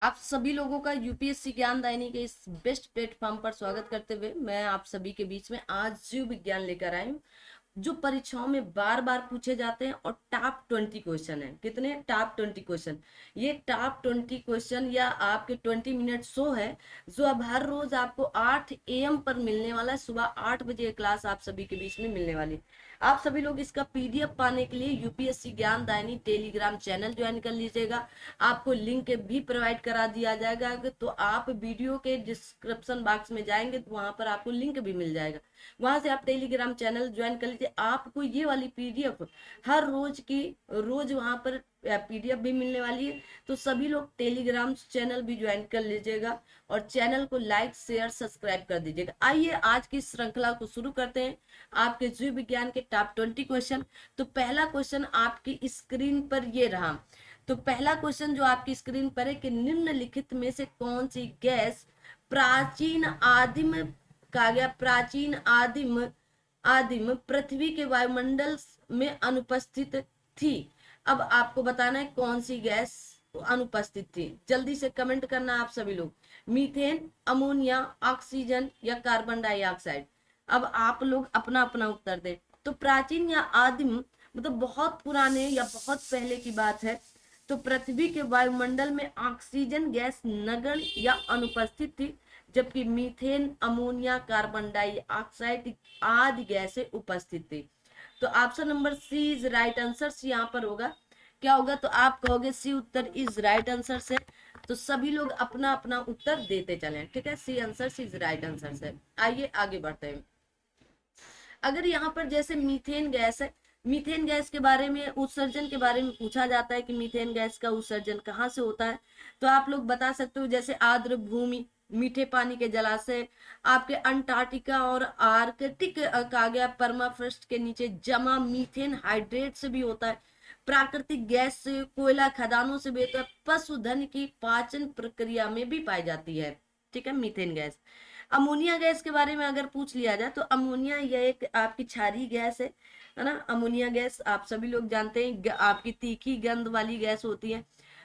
आप सभी लोगों का यूपीएससी ज्ञानदायिनी के इस बेस्ट प्लेटफॉर्म पर स्वागत करते हुए मैं आप सभी के बीच में आज जीव विज्ञान लेकर आई हूँ, जो परीक्षाओं में बार बार पूछे जाते हैं और टॉप 20 क्वेश्चन है। कितने टॉप 20 क्वेश्चन? ये टॉप 20 क्वेश्चन या आपके 20 मिनट शो है, जो अब हर रोज आपको 8 AM पर मिलने वाला है। सुबह 8 बजे क्लास आप सभी के बीच में मिलने वाली है। आप सभी लोग इसका पीडीएफ पाने के लिए यूपीएससी ज्ञानदायिनी टेलीग्राम चैनल ज्वाइन कर लीजिएगा। आपको लिंक भी प्रोवाइड करा दिया जाएगा, तो आप वीडियो के डिस्क्रिप्शन बॉक्स में जाएंगे तो वहां पर आपको लिंक भी मिल जाएगा। वहां से आप टेलीग्राम चैनल ज्वाइन कर लीजिए। आपको ये वाली पीडीएफ हर रोज की रोज वहां पर पीडीएफ भी मिलने वाली है, तो सभी लोग टेलीग्राम चैनल भी ज्वाइन कर लीजिएगा और चैनल को लाइक शेयर सब्सक्राइब कर दीजिएगा। आइए आज की श्रृंखला को शुरू करते हैं। आपके जीव विज्ञान के टॉप 20 क्वेश्चन। तो पहला क्वेश्चन आपकी स्क्रीन पर ये रहा। तो पहला क्वेश्चन जो आपकी स्क्रीन पर है कि निम्नलिखित में से कौन सी गैस प्राचीन आदिम कहा गया प्राचीन आदिम आदिम पृथ्वी के वायुमंडल में अनुपस्थित थी। अब आपको बताना है कौन सी गैस अनुपस्थित थी। जल्दी से कमेंट करना आप सभी लोग। मीथेन, अमोनिया, ऑक्सीजन या कार्बन डाइऑक्साइड। अब आप लोग अपना अपना उत्तर दें। तो प्राचीन या आदिम मतलब बहुत पुराने या बहुत पहले की बात है। तो पृथ्वी के वायुमंडल में ऑक्सीजन गैस नगण्य या अनुपस्थित थी, जबकि मीथेन, अमोनिया, कार्बन डाइऑक्साइड आदि गैसें उपस्थित थी। तो option number C is right answer यहाँ पर होगा। क्या होगा? तो आप कहोगे सी उत्तर इज राइट आंसर से। तो सभी लोग अपना अपना उत्तर देते चलें, ठीक है। C answer C is right answer से। आइए आगे बढ़ते हैं। अगर यहाँ पर जैसे मीथेन गैस है, मीथेन गैस के बारे में, उत्सर्जन के बारे में पूछा जाता है कि मीथेन गैस का उत्सर्जन कहाँ से होता है, तो आप लोग बता सकते हो जैसे आर्द्र भूमि, मीठे पानी के जलाशय, आपके अंटार्कटिका और आर्कटिक कहा गया परमाफ्रॉस्ट के नीचे जमा मीथेन हाइड्रेट से भी होता है, प्राकृतिक गैस से, कोयला खदानों से भी होता है, पशुधन की पाचन प्रक्रिया में भी पाई जाती है, ठीक है, मीथेन गैस। अमोनिया गैस के बारे में अगर पूछ लिया जाए तो अमोनिया यह एक आपकी क्षारीय गैस है ना। अमोनिया गैस आप सभी लोग जानते हैं आपकी तीखी गंध वाली गैस होती है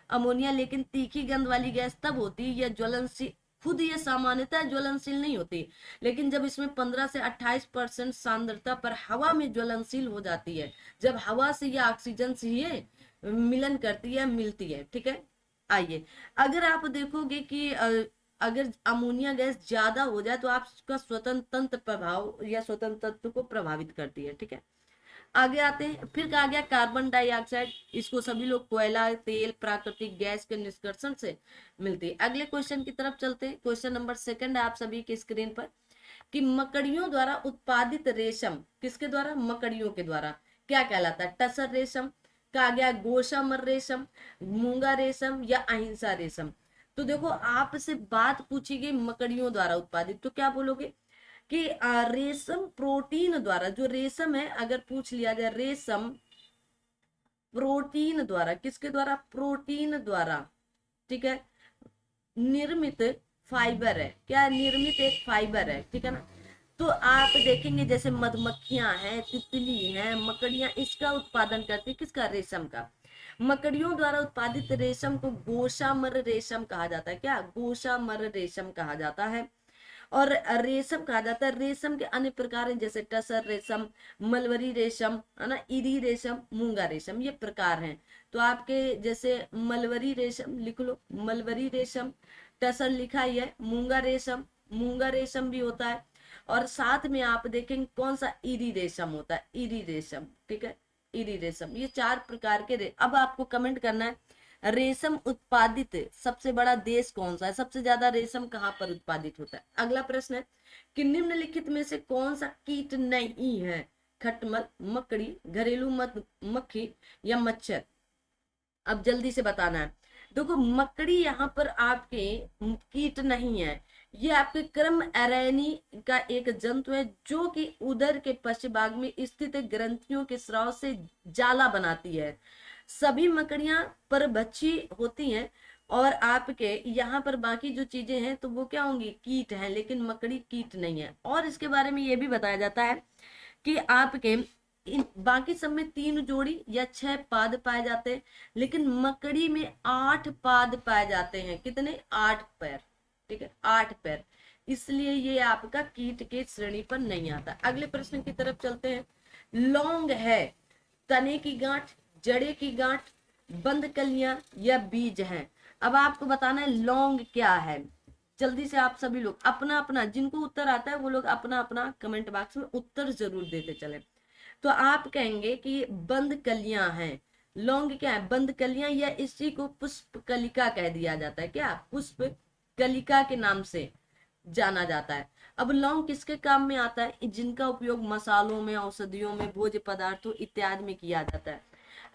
अमोनिया। लेकिन तीखी गंध वाली गैस तब होती है यह ज्वलनशील, खुद ये सामान्यतः ज्वलनशील नहीं होती, लेकिन जब इसमें 15 से 28% सांद्रता पर हवा में ज्वलनशील हो जाती है, जब हवा से या ऑक्सीजन से ये मिलन करती है, मिलती है, ठीक है। आइए, अगर आप देखोगे कि अगर अमोनिया गैस ज्यादा हो जाए तो आपका स्वतंत्र तंत्र प्रभाव या स्वतंत्र तत्व को प्रभावित करती है, ठीक है। आगे आते हैं। फिर कहा गया कार्बन डाइऑक्साइड, इसको सभी लोग कोयला, तेल, प्राकृतिक गैस के निष्कर्षण से मिलती है। अगले क्वेश्चन की तरफ चलते हैं। क्वेश्चन नंबर 2 है आप सभी की स्क्रीन पर कि मकड़ियों द्वारा उत्पादित रेशम, किसके द्वारा? मकड़ियों के द्वारा। क्या कहलाता है? टसर रेशम, कहा गया गोशामर रेशम, मूंगा रेशम या अहिंसा रेशम। तो देखो, आपसे बात पूछी गई मकड़ियों द्वारा उत्पादित, तो क्या बोलोगे कि रेशम प्रोटीन द्वारा, जो रेशम है अगर पूछ लिया जाए रेशम प्रोटीन द्वारा, किसके द्वारा? प्रोटीन द्वारा, ठीक है, निर्मित फाइबर है। क्या? निर्मित एक फाइबर है, ठीक है ना। तो आप देखेंगे जैसे मधुमक्खियां हैं, तितली हैं, मकड़ियां इसका उत्पादन करती है, किसका? रेशम का। मकड़ियों द्वारा उत्पादित रेशम को गोशामर रेशम कहा जाता है। क्या? गोशामर रेशम कहा जाता है। और रेशम कहा जाता है। रेशम के अन्य प्रकार हैं जैसे टसर रेशम, मलबरी रेशम, है ना, इरी रेशम, मूंगा रेशम, ये प्रकार हैं। तो आपके जैसे मलबरी रेशम लिख लो, मलबरी रेशम, टसर लिखा ही है, मूंगा रेशम भी होता है। और साथ में आप देखेंगे कौन सा? इरी रेशम होता है, इरी रेशम, ठीक है, इरी रेशम। ये 4 प्रकार के अब आपको कमेंट करना है रेशम उत्पादित सबसे बड़ा देश कौन सा है, सबसे ज्यादा रेशम कहाँ पर उत्पादित होता है। अगला प्रश्न है कि निम्नलिखित में से कौन सा कीट नहीं है? खटमल, मकड़ी, घरेलू मक्खी या मच्छर। अब जल्दी से बताना है। देखो, मकड़ी यहाँ पर आपके कीट नहीं है, ये आपके क्रम एरेनी का एक जंतु है जो कि उदर के पश्च भाग में स्थित ग्रंथियों के स्राव से जाला बनाती है। सभी मकड़ियां परभक्षी होती हैं और आपके यहाँ पर बाकी जो चीजें हैं तो वो क्या होंगी? कीट हैं, लेकिन मकड़ी कीट नहीं है। और इसके बारे में ये भी बताया जाता है कि आपके बाकी सब में 3 जोड़ी या 6 पाद पाए जाते हैं, लेकिन मकड़ी में 8 पाद पाए जाते हैं। कितने? 8 पैर। ठीक है, 8 पैर, इसलिए ये आपका कीट के श्रेणी पर नहीं आता। अगले प्रश्न की तरफ चलते हैं। लौंग है तने की गांठ, जड़े की गांठ, बंद कलियां या बीज हैं? अब आपको बताना है लौंग क्या है। जल्दी से आप सभी लोग अपना अपना, जिनको उत्तर आता है वो लोग अपना अपना कमेंट बॉक्स में उत्तर जरूर देते चले। तो आप कहेंगे कि बंद कलियां हैं। लौंग क्या है? बंद कलियां, या इसी को पुष्प कलिका कह दिया जाता है। क्या? पुष्प कलिका के नाम से जाना जाता है। अब लौंग किसके काम में आता है? जिनका उपयोग मसालों में, औषधियों में, भोज्य पदार्थों इत्यादि में किया जाता है।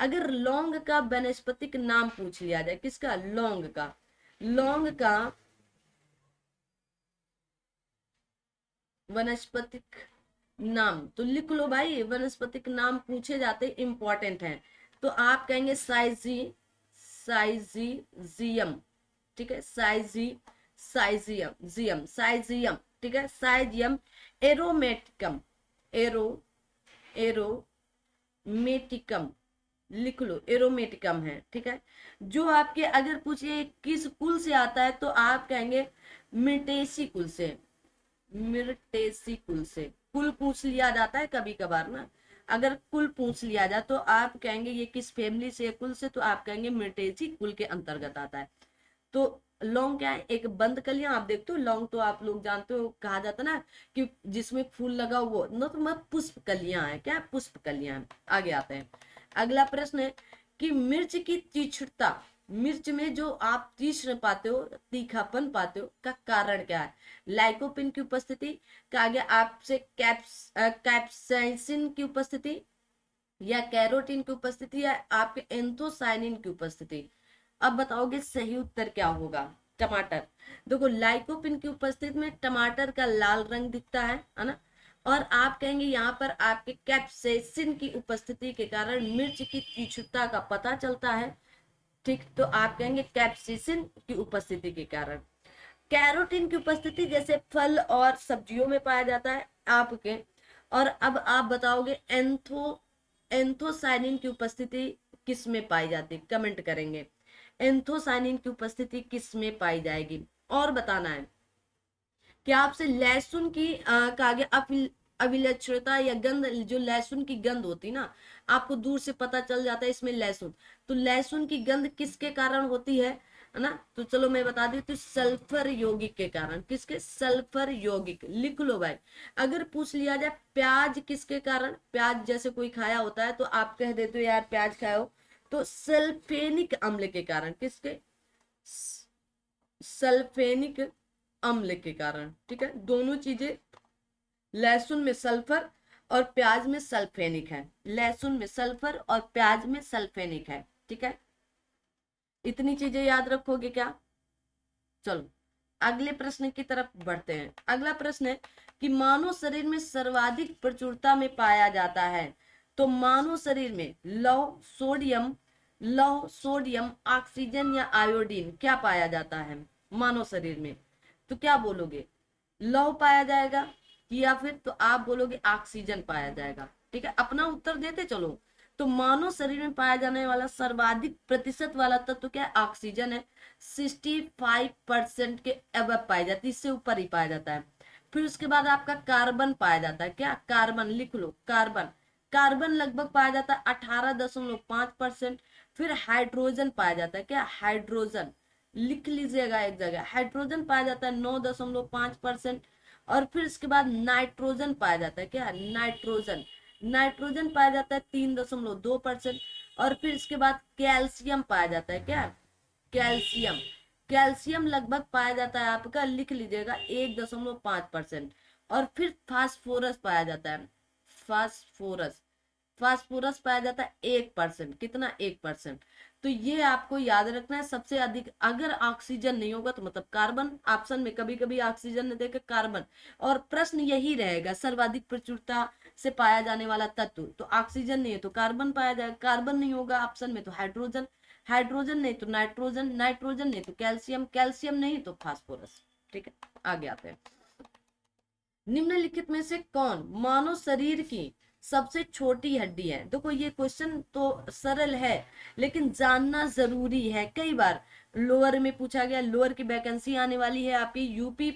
अगर लौंग का वनस्पतिक नाम पूछ लिया जाए, किसका? लौंग का। लौंग का वनस्पतिक नाम तो लिख लो भाई, वनस्पतिक नाम पूछे जाते इंपॉर्टेंट हैं। तो आप कहेंगे साइजियम। ठीक है, साइजियम। ठीक है, साइजियम एरोमेटिकम, एरो एरोमेटिकम लिख लो, एरोमेटिकम है। ठीक है, जो आपके अगर पूछिए किस कुल से आता है, तो आप कहेंगे मिर्टेसी कुल से। मिर्टेसी कुल से कुल पूछ लिया जाता है कभी कभार ना। अगर कुल पूछ लिया जाए तो आप कहेंगे ये किस फैमिली से, कुल से, तो आप कहेंगे मिर्टेसी कुल के अंतर्गत आता है। तो लौंग क्या है? एक बंद कलियां। आप देखते हो लौंग तो आप लोग जानते हो, कहा जाता ना कि जिसमें फूल लगा हुआ न, तो मत पुष्प कलियां है। क्या? पुष्प कलियां है। आगे आते हैं। अगला प्रश्न है कि मिर्च की तीक्ष्णता, मिर्च में जो आप तीक्ष्ण पाते हो, तीखापन पाते हो, का कारण क्या है? लाइकोपिन की उपस्थिति, का आगे आपसे कैप्साइसिन की उपस्थिति, या कैरोटीन की उपस्थिति, या आपके एंथोसाइनिन की उपस्थिति। अब बताओगे सही उत्तर क्या होगा? टमाटर। देखो लाइकोपिन की उपस्थिति में टमाटर का लाल रंग दिखता है ना। और आप कहेंगे यहाँ पर आपके कैप्साइसिन की उपस्थिति के कारण मिर्च की तीक्ष्णता का पता चलता है। ठीक, तो आप कहेंगे कैप्साइसिन की उपस्थिति के कारण। कैरोटीन की उपस्थिति जैसे फल और सब्जियों में पाया जाता है आपके। और अब आप बताओगे एंथोसाइनिन की उपस्थिति किस में पाई जाती है? कमेंट करेंगे एंथोसाइनिन की उपस्थिति किस में पाई जाएगी। और बताना है कि आपसे लहसुन की कागे अविलक्षणता या गंध, जो लहसुन की गंध होती ना, आपको दूर से पता चल जाता है इसमें लहसुन। तो लहसुन की गंध किसके कारण होती है ना? तो चलो मैं बता दी, तो सल्फर यौगिक के कारण। किसके? सल्फर यौगिक। लिख लो भाई। अगर पूछ लिया जाए प्याज किसके कारण, प्याज जैसे कोई खाया होता है तो आप कह देते हो यार प्याज खाए हो, तो सल्फेनिक अम्ल के कारण। किसके? सल्फेनिक अम्ल के कारण। ठीक है, दोनों चीजें, लहसुन में सल्फर और प्याज में सल्फेनिक है। लहसुन में सल्फर और प्याज में सल्फेनिक है। ठीक है, इतनी चीजें याद रखोगे क्या? चलो अगले प्रश्न की तरफ बढ़ते हैं। अगला प्रश्न है कि मानव शरीर में सर्वाधिक प्रचुरता में पाया जाता है। तो मानव शरीर में लौह, सोडियम, ऑक्सीजन या आयोडीन क्या पाया जाता है मानव शरीर में? तो क्या बोलोगे? लौह पाया जाएगा, या फिर तो आप बोलोगे ऑक्सीजन पाया जाएगा। ठीक है, अपना उत्तर देते चलो। तो मानव शरीर में पाया जाने वाला सर्वाधिक प्रतिशत वाला तत्व क्या है? ऑक्सीजन है। 65% के अबव पाई जाती है, इससे ऊपर ही पाया जाता है। फिर उसके बाद आपका कार्बन पाया जाता है। क्या? कार्बन लिख लो, कार्बन। कार्बन लगभग पाया जाता है 18.5%। फिर हाइड्रोजन पाया जाता है। क्या? हाइड्रोजन लिख लीजिएगा एक जगह। हाइड्रोजन पाया जाता है 9.5%। और फिर इसके बाद नाइट्रोजन पाया जाता है। क्या? नाइट्रोजन। नाइट्रोजन पाया जाता है 3.2%। और फिर इसके बाद कैल्शियम पाया जाता है। क्या? कैल्शियम। कैल्शियम लगभग पाया जाता है आपका, लिख लीजिएगा, 1.5%। और फिर फास्फोरस पाया जाता है। फास्फोरस, फास्फोरस पाया जाता है 1%। कितना? 1%। तो ये आपको याद रखना है। सबसे अधिक अगर ऑक्सीजन नहीं होगा तो मतलब कार्बन, ऑप्शन में कभी कभी ऑक्सीजन ने देकर कार्बन, और प्रश्न यही रहेगा सर्वाधिक प्रचुरता से पाया जाने वाला तत्व। तो ऑक्सीजन नहीं है तो कार्बन पाया जाएगा, कार्बन नहीं होगा ऑप्शन में तो हाइड्रोजन, हाइड्रोजन नहीं तो नाइट्रोजन, नाइट्रोजन नहीं तो कैल्शियम, कैल्शियम नहीं तो फास्फोरस। ठीक है, आगे आते हैं। निम्नलिखित में से कौन मानव शरीर की सबसे छोटी हड्डी है? देखो ये क्वेश्चन तो सरल है लेकिन जानना जरूरी है। कई बार लोअर में पूछा गया, लोअर की वैकेंसी आने वाली है आपकी यूपी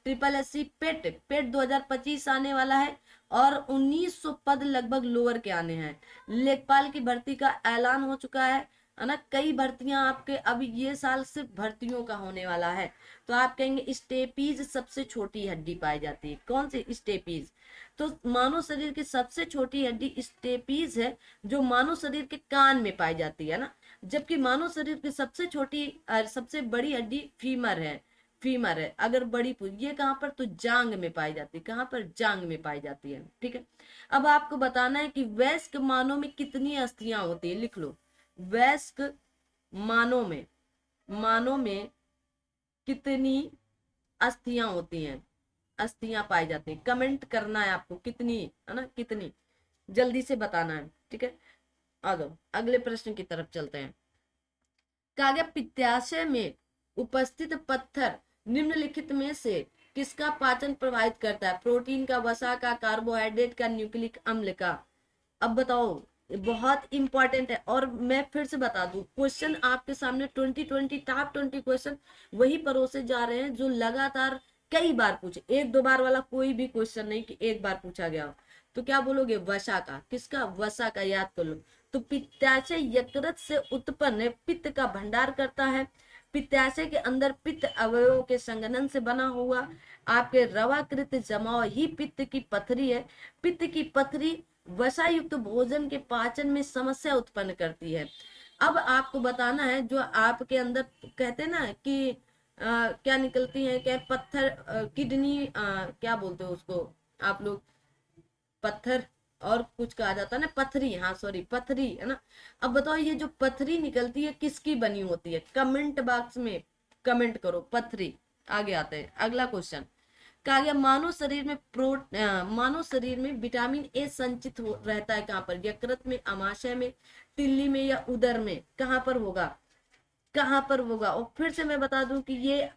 ट्रिपल एससी पेट पेट 2025 आने वाला है और 1900 पद लगभग लोअर के आने हैं। लेखपाल की भर्ती का ऐलान हो चुका है ना। कई भर्तियां आपके अब ये साल सिर्फ भर्तियों का होने वाला है। तो आप कहेंगे स्टेपीज सबसे छोटी हड्डी पाई जाती है। कौन सी स्टेपीज? तो मानव शरीर की सबसे छोटी हड्डी स्टेपीज है, जो मानव शरीर के कान में पाई जाती है ना। जबकि मानव शरीर की सबसे छोटी सबसे बड़ी हड्डी फीमर है। फीमर है अगर बड़ी ये कहाँ पर? तो जांग में पाई जाती है। कहाँ पर? जांग में पाई जाती है। ठीक है, अब आपको बताना है कि वयस्क मानव में कितनी अस्थियां होती है। लिख लो, वयस्क मानव में कितनी अस्थियां होती हैं, अस्थियां पाई जाती हैं। कमेंट करना है आपको, कितनी है ना, कितनी, जल्दी से बताना है। ठीक है, आ जाओ अगले प्रश्न की तरफ चलते हैं। कहा गया पित्ताशय में उपस्थित पत्थर निम्नलिखित में से किसका पाचन प्रभावित करता है? प्रोटीन का, वसा का, कार्बोहाइड्रेट का, न्यूक्लिक अम्ल का? अब बताओ, बहुत इंपॉर्टेंट है। और मैं फिर से बता दूं, क्वेश्चन आपके सामने 2020 टॉप 20 क्वेश्चन वही परोसे जा रहे हैं जो लगातार कई बार पूछे। एक दो बार वाला कोई भी क्वेश्चन नहीं कि एक बार पूछा गया हो। तो क्या बोलोगे? वसा का। किसका? वसा का, याद कर लो। तो पित्ताशय यकृत से उत्पन्न पित्त का भंडार करता है। पित्ताशय के अंदर पित्त अवयवों के संघनन से बना हुआ आपके रवाकृत जमाव ही पित्त की पथरी है। पित्त की पथरी वसा युक्त भोजन के पाचन में समस्या उत्पन्न करती है। अब आपको बताना है, जो आपके अंदर कहते हैं ना कि क्या निकलती है, क्या पत्थर, किडनी, क्या बोलते हो उसको आप लोग? पत्थर और कुछ कहा जाता है ना, पथरी, हाँ सॉरी पथरी है ना। अब बताओ ये जो पथरी निकलती है किसकी बनी होती है? कमेंट बॉक्स में कमेंट करो पथरी। आगे आते हैं, अगला क्वेश्चन। कहा गया मानव शरीर में विटामिन ए संचित रहता है कहाँ पर? यकृत में, आमाशय में, तिल्ली में या उदर में? कहाँ पर होगा? कहाँ पर होगा? और फिर से मैं बता दूं कि ये,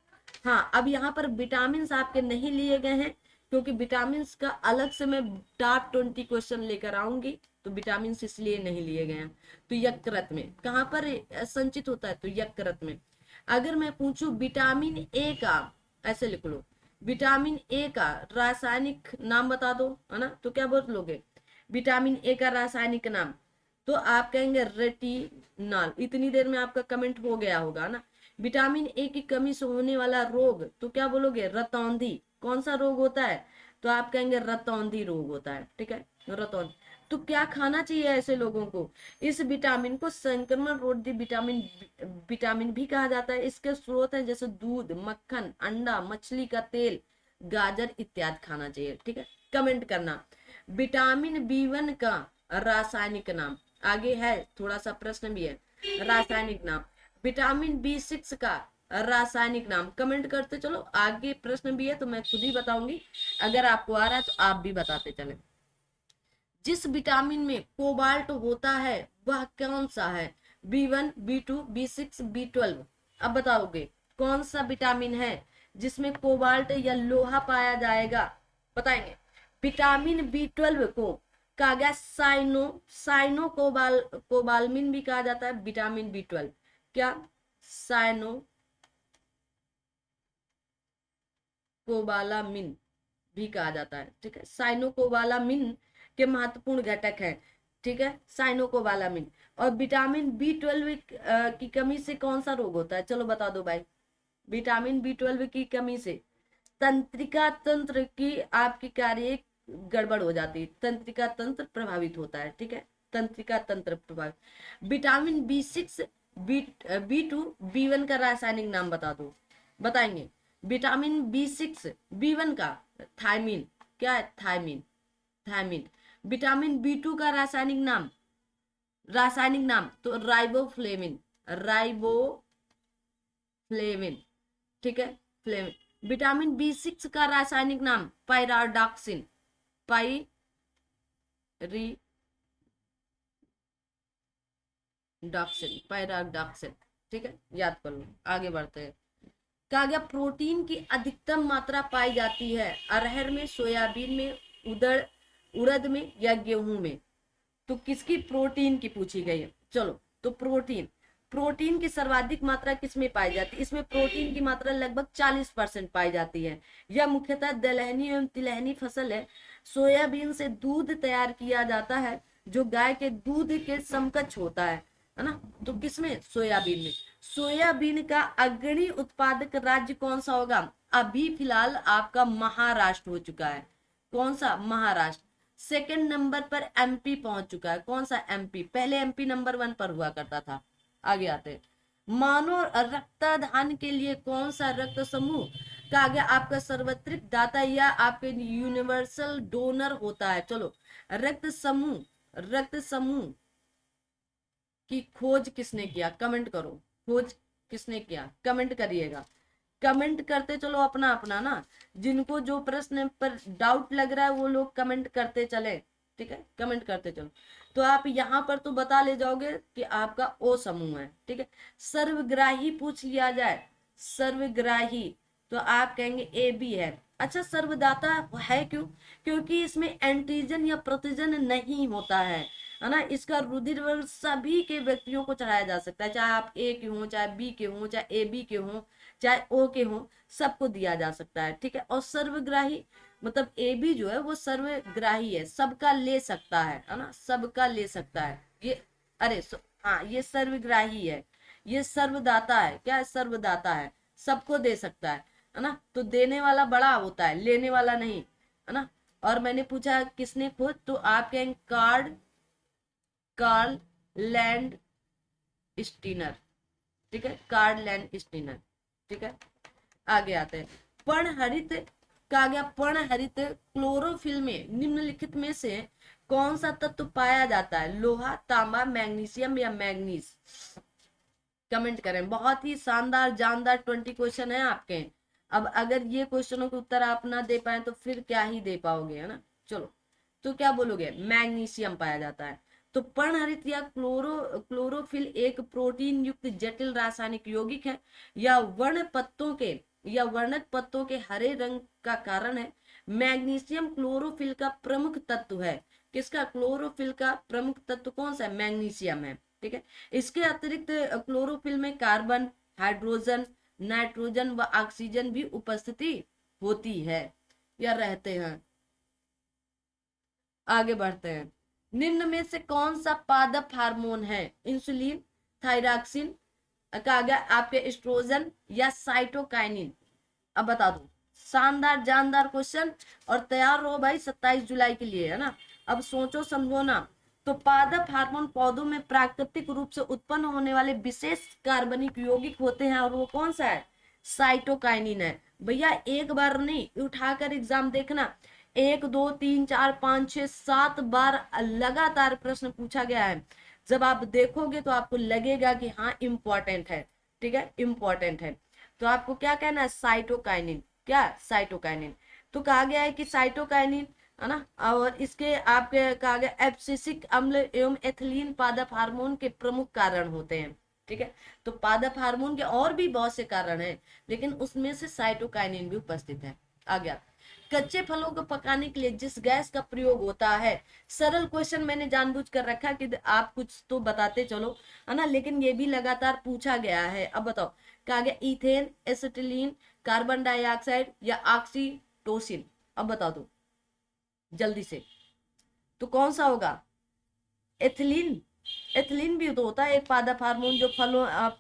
हाँ अब यहाँ पर विटामिन आपके नहीं लिए गए हैं क्योंकि विटामिन का अलग से मैं टॉप 20 क्वेश्चन लेकर आऊंगी, तो विटामिन इसलिए नहीं लिए गए हैं। तो यकृत में कहाँ पर संचित होता है? तो यकृत में। अगर मैं पूछूं विटामिन ए का, ऐसे लिख लो, विटामिन ए का रासायनिक नाम बता दो, है ना, तो क्या बोलोगे? विटामिन ए का रासायनिक नाम, तो आप कहेंगे रेटिनॉल। इतनी देर में आपका कमेंट हो गया होगा ना। विटामिन ए की कमी से होने वाला रोग, तो क्या बोलोगे? रतौंधी। कौन सा रोग होता है? तो आप कहेंगे रतौंधी रोग होता है। ठीक है, रतौंधी। तो क्या खाना चाहिए ऐसे लोगों को? इस विटामिन को संक्रमण रोधी विटामिन भी कहा जाता है। इसके स्रोत हैं जैसे दूध, मक्खन, अंडा, मछली का तेल, गाजर इत्यादि खाना चाहिए। ठीक है, कमेंट करना। विटामिन बी1 का रासायनिक नाम, आगे है थोड़ा सा प्रश्न भी है, रासायनिक नाम। विटामिन बी6 का रासायनिक नाम, कमेंट करते चलो। आगे प्रश्न भी है तो मैं खुद ही बताऊंगी, अगर आपको आ रहा है तो आप भी बताते चले। जिस विटामिन में कोबाल्ट होता है वह कौन सा है? B1, बी2, B6, B12? अब बताओगे कौन सा विटामिन है जिसमें कोबाल्ट या लोहा पाया जाएगा? बताएंगे। विटामिन बी12 को कहा गया साइनो कोबालमिन भी कहा जाता है। विटामिन बी12 क्या? साइनो कोबालामिन भी कहा जाता है। ठीक है, साइनोकोबालामिन के महत्वपूर्ण घटक हैं। ठीक है, साइनोकोबालामिन। और विटामिन बी12 की कमी से कौन सा रोग होता है? चलो बता दो भाई। विटामिन बी12 की कमी से तंत्रिका तंत्र की आपकी कार्य गड़बड़ हो जाती है, तंत्रिका तंत्र प्रभावित होता है। ठीक है, तंत्रिका तंत्र प्रभावित। विटामिन बी6, बी2, बी1 का रासायनिक नाम बता दो। बताएंगे। विटामिन बी6, बी1 का थायमीन, क्या है? Thymine, thymine. विटामिन बी2 का रासायनिक नाम तो राइबोफ्लेविन, राइबोफ्लेविन। ठीक है, फ्लेविन। विटामिन बी6 का रासायनिक नाम पायराडॉक्सिन, पायराडॉक्सिन। ठीक है, याद कर लो। आगे बढ़ते हैं। कहा गया प्रोटीन की अधिकतम मात्रा पाई जाती है अरहर में, सोयाबीन में, उड़द में या गेहूं में? तो किसकी? प्रोटीन की पूछी गई है। चलो, तो प्रोटीन, प्रोटीन की सर्वाधिक मात्रा किसमें पाई जाती है? इसमें प्रोटीन की मात्रा लगभग 40% पाई जाती है। यह मुख्यतः दलहनी एवं तिलहनी फसल है। सोयाबीन से दूध तैयार किया जाता है जो गाय के दूध के समकक्ष होता है ना? तो किसमें? सोयाबीन में। सोयाबीन का अग्रणी उत्पादक राज्य कौन सा होगा? अभी फिलहाल आपका महाराष्ट्र हो चुका है। कौन सा? महाराष्ट्र। सेकंड नंबर पर एमपी पहुंच चुका है। कौन सा? एमपी। पहले एमपी नंबर 1 पर हुआ करता था। आगे आते हैं। मानव रक्तदान के लिए कौन सा रक्त समूह का आगे आपका सर्वत्रिक दाता या आपके यूनिवर्सल डोनर होता है? चलो, रक्त समूह, रक्त समूह की खोज किसने किया? कमेंट करो, खोज किसने किया? कमेंट करिएगा, कमेंट करते चलो अपना अपना ना। जिनको जो प्रश्न पर डाउट लग रहा है वो लोग कमेंट करते चले, ठीक है? कमेंट करते चलो। तो आप यहाँ पर तो बता ले जाओगे कि आपका ओ समूह है, ठीक है? सर्वग्राही पूछ लिया जाए, सर्वग्राही, तो आप कहेंगे ए बी है। अच्छा, सर्वदाता है क्यों? क्योंकि इसमें एंटीजन या प्रतिजन नहीं होता है ना? इसका रुधिर वर्ग सभी के व्यक्तियों को चढ़ाया जा सकता है, चाहे आप ए के हो, चाहे बी के हो, चाहे ए बी के हो, चाहे ओ के हो, सबको दिया जा सकता है, ठीक है? और सर्वग्राही मतलब ए बी जो है वो सर्वग्राही है, सबका ले सकता है ना? सबका ले सकता है ये। अरे हाँ, ये सर्वग्राही है, ये सर्वदाता है। क्या है? सर्वदाता है, सबको दे सकता है ना? तो देने वाला बड़ा होता है, लेने वाला नहीं, है ना? और मैंने पूछा किसने खोज, तो आप कहेंगे कार्ल लैंड स्टीनर, ठीक है? कार्ल लैंड स्टीनर, ठीक है? आगे आते हैं। पर्णहरित कहा गया, पर्णहरित क्लोरोफिल में निम्नलिखित में से कौन सा तत्व पाया जाता है? लोहा, तांबा, मैग्नीशियम या मैग्नीज? कमेंट करें। बहुत ही शानदार जानदार 20 क्वेश्चन है आपके। अब अगर ये क्वेश्चनों के उत्तर आप ना दे पाए तो फिर क्या ही दे पाओगे, है ना? चलो, तो क्या बोलोगे? मैग्नीशियम पाया जाता है। तो पर्णहरित या क्लोरोफिल एक प्रोटीन युक्त जटिल रासायनिक यौगिक है या वर्णक पत्तों के हरे रंग का कारण है। मैग्नीशियम क्लोरोफिल का प्रमुख तत्व है। किसका? क्लोरोफिल का प्रमुख तत्व कौन सा है? मैग्नीशियम है, ठीक है? इसके अतिरिक्त क्लोरोफिल में कार्बन, हाइड्रोजन, नाइट्रोजन व ऑक्सीजन भी उपस्थिति होती है या रहते हैं। आगे बढ़ते हैं। निम्न में से कौन सा पादप हार्मोन है? इंसुलिन, थायरॉक्सिन, आपके एस्ट्रोजन या साइटोकाइनिन? अब बता दो। शानदार जानदार क्वेश्चन, और तैयार रहो भाई 27 जुलाई के लिए, है ना? अब सोचो समझो ना। तो पादप हार्मोन पौधों में प्राकृतिक रूप से उत्पन्न होने वाले विशेष कार्बनिक यौगिक होते हैं, और वो कौन सा है? साइटोकाइनिन है। भैया एक बार नहीं, उठाकर एग्जाम देखना, 1 2 3 4 5 6 7 बार लगातार प्रश्न पूछा गया है। जब आप देखोगे तो आपको लगेगा कि हाँ इम्पोर्टेंट है, ठीक है? इम्पोर्टेंट है। तो आपको क्या कहना है? साइटोकाइनिन। क्या? साइटोकाइनिन। तो कहा गया है कि साइटोकाइनिन, है ना? और इसके आपके कहा गया एब्सिसिक अम्ल एवं एथिलीन पादप हार्मोन के प्रमुख कारण होते हैं, ठीक है? तो पादप हार्मोन के और भी बहुत से कारण हैं, लेकिन उसमें से साइटोकाइनिन भी उपस्थित है। आ गया। कच्चे फलों को पकाने के लिए जिस गैस का प्रयोग होता है? सरल क्वेश्चन मैंने जानबूझ कर रखा कि आप कुछ तो बताते चलो, है ना? लेकिन ये भी लगातार पूछा गया है। अब बताओ, कहा गया इथेन, एसिटिलीन, कार्बन डाइऑक्साइड या ऑक्सीटोसिन? अब बता दो जल्दी से, तो कौन सा होगा? एथिलीन। एथिलीन भी तो होता है एक पादप हार्मोन जो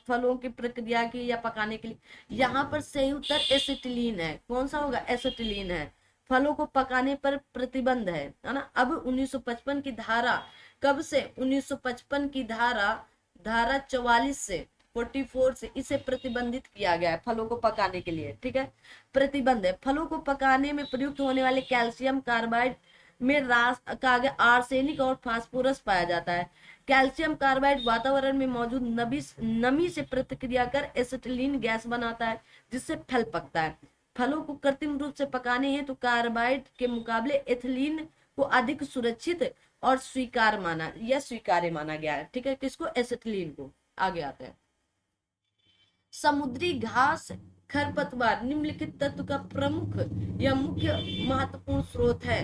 फलों की प्रक्रिया की या पकाने के लिए। यहाँ पर सही उत्तर एसिटिलीन है। कौन सा होगा? एसिटिलीन है। फलों को पकाने पर प्रतिबंध है ना? अब 1955 की धारा, कब से? 1955 की धारा 44 से 44 से इसे प्रतिबंधित किया गया है फलों को पकाने के लिए, ठीक है? प्रतिबंध है। फलों को पकाने में प्रयुक्त होने वाले कैल्शियम कार्बाइड में आर्सेनिक और फास्फोरस पाया जाता है। कैल्शियम कार्बाइड वातावरण में मौजूद नमी से प्रतिक्रिया कर एसिटिलीन गैस बनाता है, जिससे फल पकता है। फलों को कृत्रिम रूप से पकाने हैं तो कार्बाइड के मुकाबले एथिलीन को अधिक सुरक्षित और स्वीकार्य माना गया है, ठीक है? किसको? एसिटिलीन को। आगे आते हैं। समुद्री घास खरपतवार निम्नलिखित तत्व का प्रमुख या मुख्य महत्वपूर्ण स्रोत है?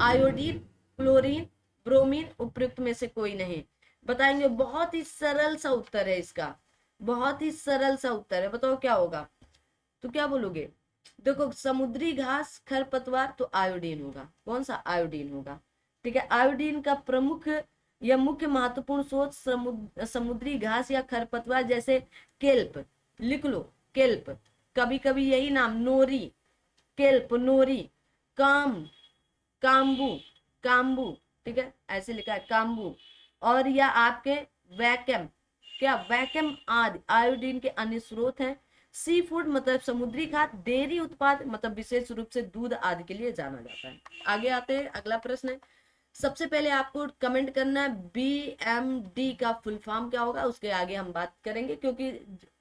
आयोडीन, क्लोरीन, ब्रोमीन, उपयुक्त में से कोई नहीं। बताएंगे, बहुत ही सरल सा उत्तर है इसका, बहुत ही सरल सा उत्तर है। बताओ क्या होगा, तो क्या बोलोगे? देखो, समुद्री घास, खरपतवार, तो आयोडीन होगा। कौन सा? आयोडीन होगा। ठीक है, आयोडीन का प्रमुख या मुख्य महत्वपूर्ण स्रोत समुद्री घास या खरपतवार, जैसे केल्प, लिख लो केल्प, कभी कभी यही नाम, नोरी, केल्प, नोरी, काम, काम्बू, काम्बू, ठीक है, ऐसे लिखा है काम्बू, और या आपके वैकम, क्या वैकम आदि आयोडीन के अन्य स्रोत हैं। सी फूड मतलब समुद्री खाद्य, डेयरी उत्पाद मतलब विशेष रूप से दूध आदि के लिए जाना जाता है। आगे आते हैं, अगला प्रश्न है। सबसे पहले आपको कमेंट करना है BMD का फुल फॉर्म क्या होगा, उसके आगे हम बात करेंगे, क्योंकि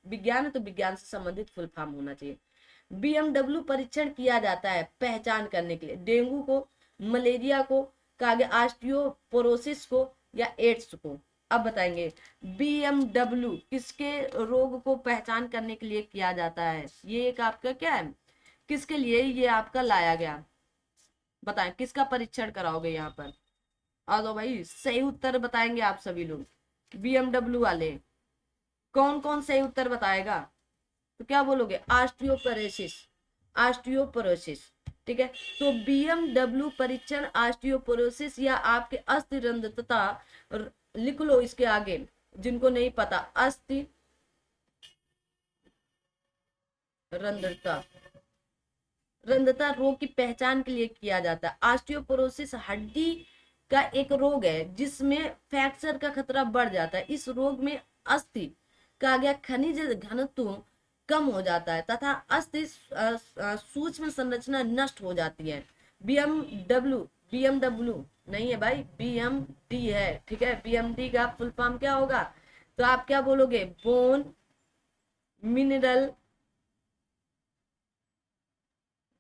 विज्ञान है तो विज्ञान से संबंधित फुल फॉर्म होना चाहिए। BMW परीक्षण किया जाता है पहचान करने के लिए डेंगू को, मलेरिया को, कागे ऑस्टियोपोरोसिस को, या एड्स को। अब बताएंगे, BMW किसके रोग को पहचान करने के लिए किया जाता है? ये एक आपका क्या है, किसके लिए ये आपका लाया गया? बताएं, किसका परीक्षण कराओगे यहाँ पर? आ जाओ भाई, सही उत्तर बताएंगे आप सभी लोग। BMW वाले कौन कौन सही उत्तर बताएगा? तो क्या बोलोगे? ऑस्टियोपोरोसिस, ऑस्टियोपोरोसिस, ठीक है। तो BMW परीक्षण ऑस्टियोपोरोसिस या आपके अस्थि रंध्रता, लिख लो इसके आगे, जिनको नहीं पता, अस्थि रंध्रता, रंध्रता रोग की पहचान के लिए किया जाता है। ऑस्टियोपोरोसिस हड्डी का एक रोग है जिसमें फ्रैक्चर का खतरा बढ़ जाता है। इस रोग में अस्थि का गया खनिज घनत्व कम हो जाता है तथा अस्थि सूक्ष्म संरचना नष्ट हो जाती है। बीएमडब्ल्यू नहीं है भाई, BMD है, ठीक है। BMD का फुल फॉर्म क्या होगा? तो आप क्या बोलोगे? बोन मिनरल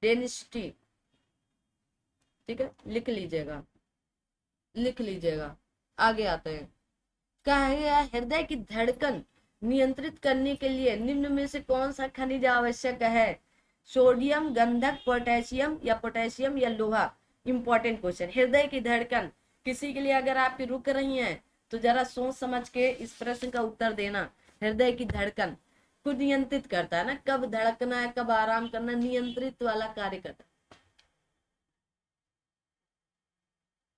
डेंसिटी, ठीक है, लिख लीजिएगा, लिख लीजिएगा। आगे आते हैं, कहा गया हृदय की धड़कन नियंत्रित करने के लिए निम्न में से कौन सा खनिज आवश्यक है? सोडियम, गंधक, पोटेशियम, या पोटेशियम या लोहा। इंपॉर्टेंट क्वेश्चन, हृदय की धड़कन किसी के लिए अगर आपकी रुक रही है तो जरा सोच समझ के इस प्रश्न का उत्तर देना। हृदय की धड़कन को नियंत्रित करता है ना, कब धड़कना है कब आराम करना, नियंत्रित वाला कार्य करता है।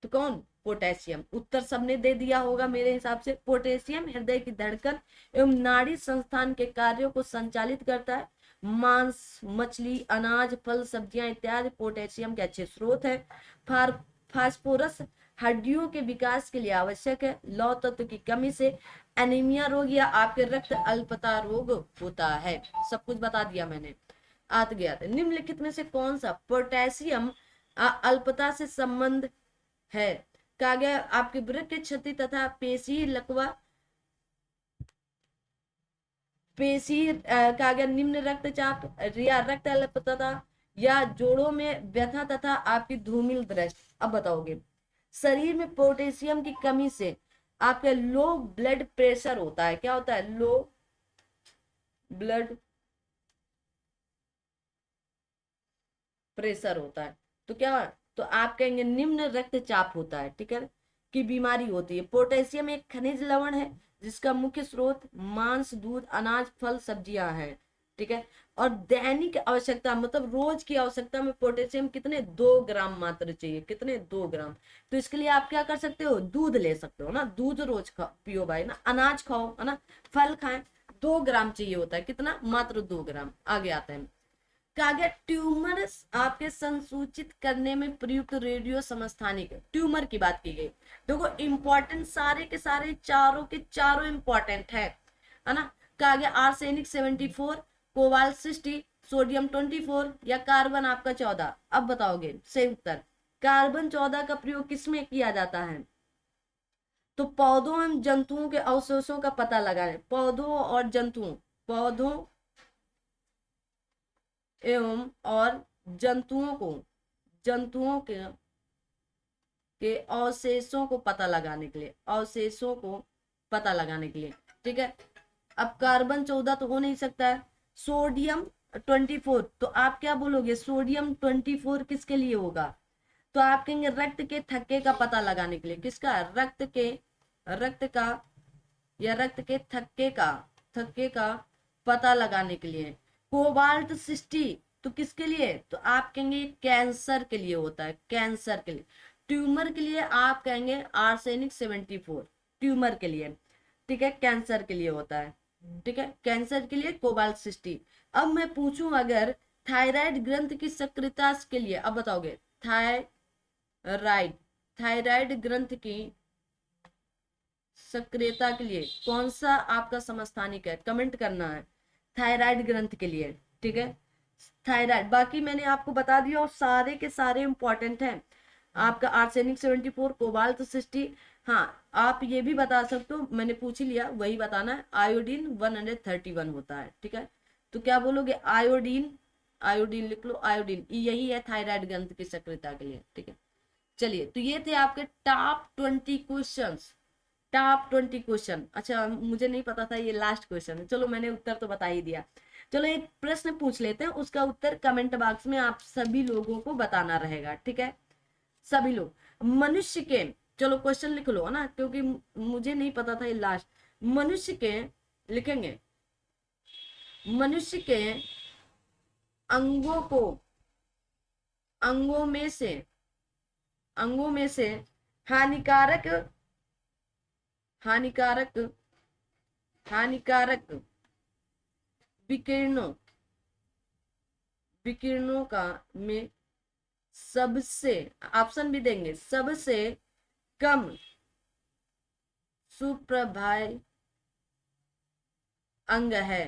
तो कौन? पोटेशियम। उत्तर सबने दे दिया होगा मेरे हिसाब से। पोटेशियम हृदय की धड़कन एवं नाड़ी संस्थान के कार्यों को संचालित करता है। मांस, मछली, अनाज, फल, सब्जियां इत्यादि पोटेशियम के अच्छे स्रोत है। फास्फोरस हड्डियों के विकास के लिए आवश्यक है। लौह तत्व की कमी से एनीमिया रोग या आपके रक्त अल्पता रोग होता है। सब कुछ बता दिया मैंने। आत गया था, निम्नलिखित में से कौन सा पोटेशियम अल्पता से संबंध है? कहा गया आपके वृक्क की क्षति तथा पेशी लकवा, पेशी कहा गया निम्न रक्तचाप या रक्त अल्पता, या जोड़ों में व्यथा तथा आपकी धूमिल दृष्टि। अब बताओगे, शरीर में पोटेशियम की कमी से आपके लो ब्लड प्रेशर होता है। क्या होता है? लो ब्लड प्रेशर होता है। तो क्या, तो आप कहेंगे निम्न रक्तचाप होता है, ठीक है, की बीमारी होती है। पोटेशियम एक खनिज लवण है जिसका मुख्य स्रोत मांस, दूध, अनाज, फल, सब्जियां हैं, ठीक है। और दैनिक आवश्यकता मतलब रोज की आवश्यकता में पोटेशियम कितने? 2 ग्राम मात्र चाहिए। कितने? 2 ग्राम। तो इसके लिए आप क्या कर सकते हो? दूध ले सकते हो ना, दूध रोज खाओ, पियो भाई ना, अनाज खाओ है ना, फल खाएं। 2 ग्राम चाहिए होता है। कितना? मात्र 2 ग्राम। आगे आता है, कहा ट्यूमर आपके संसूचित करने में प्रयुक्त रेडियो समस्थानिक, ट्यूमर की बात की गई। देखो इंपॉर्टेंट सारे के सारे, चारों के चारों इंपॉर्टेंट है ना। कहा गया आर्सेनिक 74, कोबाल्ट 60, सोडियम 24 या कार्बन आपका 14। अब बताओगे सही उत्तर। कार्बन 14 का प्रयोग किसमें किया जाता है? तो पौधों एवं जंतुओं के अवशेषों का पता लगाने, पौधों और जंतुओं, पौधों एवं और जंतुओं को, जंतुओं के अवशेषों को पता लगाने के लिए, अवशेषों को पता लगाने के लिए, ठीक है। अब कार्बन 14 तो हो नहीं सकता है। सोडियम 24, तो आप क्या बोलोगे? सोडियम 24 किसके लिए होगा? तो आप कहेंगे रक्त के थक्के का पता लगाने के लिए, किसका, रक्त का या रक्त के थक्के का पता लगाने के लिए। कोबाल्ट 60 तो किसके लिए, तो आप कहेंगे कैंसर के लिए होता है, कैंसर के लिए। ट्यूमर के लिए आप कहेंगे आर्सेनिक 74, ट्यूमर के लिए, ठीक है, कैंसर के लिए होता है, ठीक है, कैंसर के लिए कोबाल्ट 60। अब मैं पूछूं अगर थायराइड ग्रंथ की सक्रियता के लिए, अब बताओगे थायराइड थायराइड ग्रंथ की सक्रियता के लिए कौन सा आपका समस्थानिक है, कमेंट करना है थायराइड ग्रंथ के लिए, ठीक है, थायराइड। बाकी मैंने आपको बता दिया और सारे के सारे इंपॉर्टेंट हैं। आपका आर्सेनिक 74, कोबाल्ट 60। हाँ, आप ये भी बता सकते हो, मैंने पूछ ही लिया, वही बताना है, आयोडीन 131 होता है, ठीक है। तो क्या बोलोगे, आयोडीन, आयोडीन लिख लो, आयोडीन यही है थायराइड ग्रंथ की सक्रियता के लिए, ठीक है। चलिए, तो ये थे आपके टॉप 20 क्वेश्चंस, टॉप 20 क्वेश्चन। अच्छा, मुझे नहीं पता था ये लास्ट क्वेश्चन है, चलो मैंने उत्तर तो बता ही दिया। चलो एक प्रश्न पूछ लेते हैं, उसका उत्तर कमेंट बॉक्स में आप सभी लोगों को बताना रहेगा, ठीक है, सभी लोग। मनुष्य के, चलो क्वेश्चन लिख लो, है ना, क्योंकि मुझे नहीं पता था ये लास्ट। मनुष्य के, लिखेंगे, मनुष्य के अंगों को, अंगों में से, अंगों में से हानिकारक, हानिकारक हानिकारक विकिरणों, विकिरणों का में सबसे, ऑप्शन भी देंगे, सबसे कम सुप्रभाव अंग है,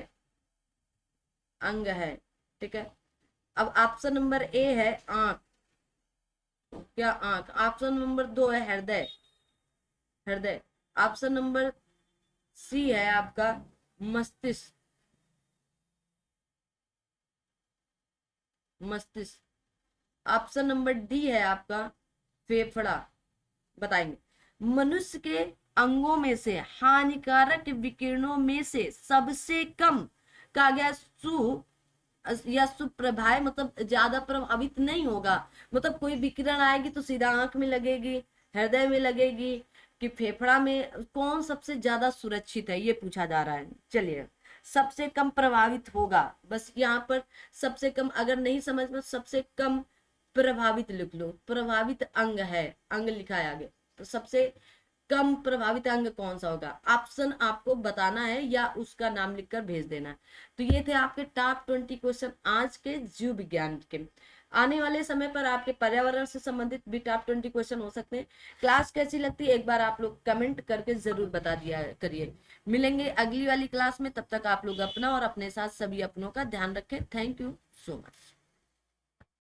अंग है, ठीक है। अब ऑप्शन नंबर ए है आंख, क्या आंख। ऑप्शन नंबर 2 है हृदय, हृदय। ऑप्शन नंबर सी है आपका मस्तिष्क, मस्तिष्क। ऑप्शन नंबर डी है आपका फेफड़ा। बताएंगे, मनुष्य के अंगों में से हानिकारक विकिरणों में से सबसे कम, कहा गया सु या सुप्रभाव, मतलब ज्यादा प्रभावित नहीं होगा, मतलब कोई विकिरण आएगी तो सीधा आंख में लगेगी, हृदय में लगेगी, कि फेफड़ा में, कौन सबसे ज्यादा सुरक्षित है ये पूछा जा रहा है। चलिए, सबसे कम प्रभावित होगा, बस यहाँ पर सबसे कम, अगर नहीं समझ में सबसे कम प्रभावित लिख लो, प्रभावित अंग है, अंग लिखा है आगे, तो सबसे कम प्रभावित अंग कौन सा होगा, ऑप्शन आपको बताना है या उसका नाम लिखकर भेज देना है। तो ये थे आपके टॉप 20 क्वेश्चन आज के जीव विज्ञान के। आने वाले समय पर आपके पर्यावरण से संबंधित भी टॉप 20 क्वेश्चन हो सकते हैं। क्लास कैसी लगती है एक बार आप लोग कमेंट करके जरूर बता दिया करिए। मिलेंगे अगली वाली क्लास में, तब तक आप लोग अपना और अपने साथ सभी अपनों का ध्यान रखें। Thank you so much.